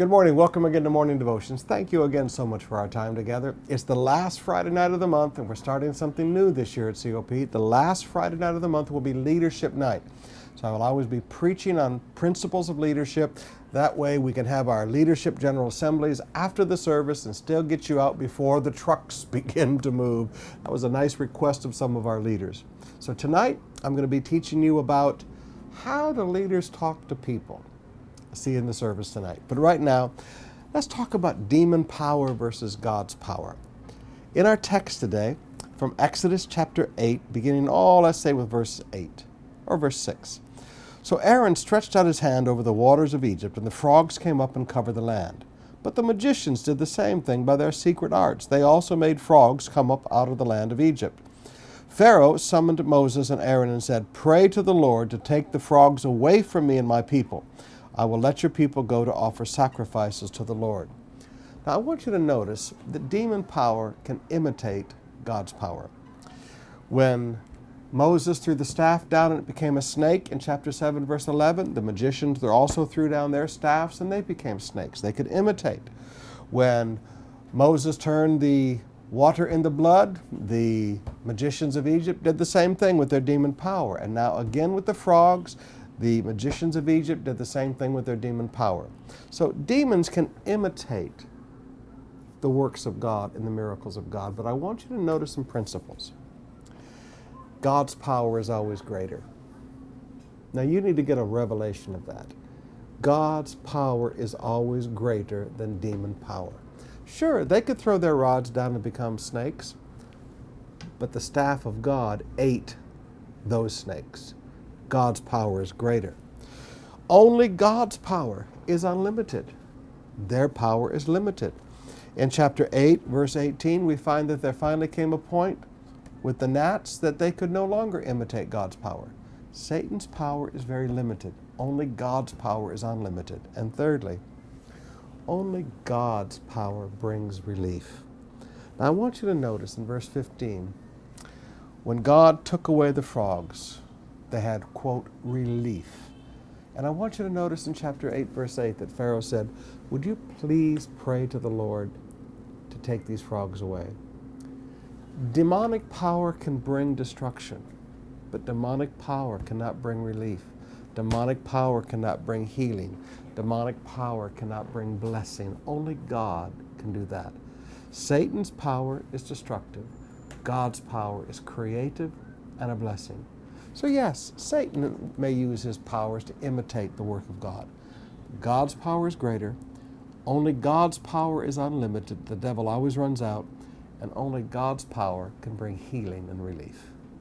Good morning. Welcome again to Morning Devotions. Thank you again so much for our time together. It's the last Friday night of the month, and we're starting something new this year at COP. The last Friday night of the month will be Leadership Night. So I will always be preaching on principles of leadership. That way we can have our leadership general assemblies after the service and still get you out before the trucks begin to move. That was a nice request of some of our leaders. So tonight I'm going to be teaching you about how do leaders talk to people. See you in the service tonight. But right now, let's talk about demon power versus God's power. In our text today, from Exodus chapter 8, beginning let's say with verse 8 or verse 6. So Aaron stretched out his hand over the waters of Egypt, and the frogs came up and covered the land. But the magicians did the same thing by their secret arts. They also made frogs come up out of the land of Egypt. Pharaoh summoned Moses and Aaron and said, "Pray to the Lord to take the frogs away from me and my people. I will let your people go to offer sacrifices to the Lord." Now I want you to notice that demon power can imitate God's power. When Moses threw the staff down and it became a snake in chapter 7 verse 11, the magicians also threw down their staffs and they became snakes. They could imitate. When Moses turned the water into blood, the magicians of Egypt did the same thing with their demon power. And now again with the frogs, the magicians of Egypt did the same thing with their demon power. So demons can imitate the works of God and the miracles of God, but I want you to notice some principles. God's power is always greater. Now you need to get a revelation of that. God's power is always greater than demon power. Sure, they could throw their rods down and become snakes, but the staff of God ate those snakes. God's power is greater. Only God's power is unlimited. Their power is limited. In chapter 8, verse 18, we find that there finally came a point with the gnats that they could no longer imitate God's power. Satan's power is very limited. Only God's power is unlimited. And thirdly, only God's power brings relief. Now I want you to notice in verse 15, when God took away the frogs, they had, quote, relief. And I want you to notice in chapter 8, verse 8, that Pharaoh said, "Would you please pray to the Lord to take these frogs away?" Demonic power can bring destruction, but demonic power cannot bring relief. Demonic power cannot bring healing. Demonic power cannot bring blessing. Only God can do that. Satan's power is destructive. God's power is creative and a blessing. So yes, Satan may use his powers to imitate the work of God. God's power is greater. Only God's power is unlimited. The devil always runs out. And only God's power can bring healing and relief.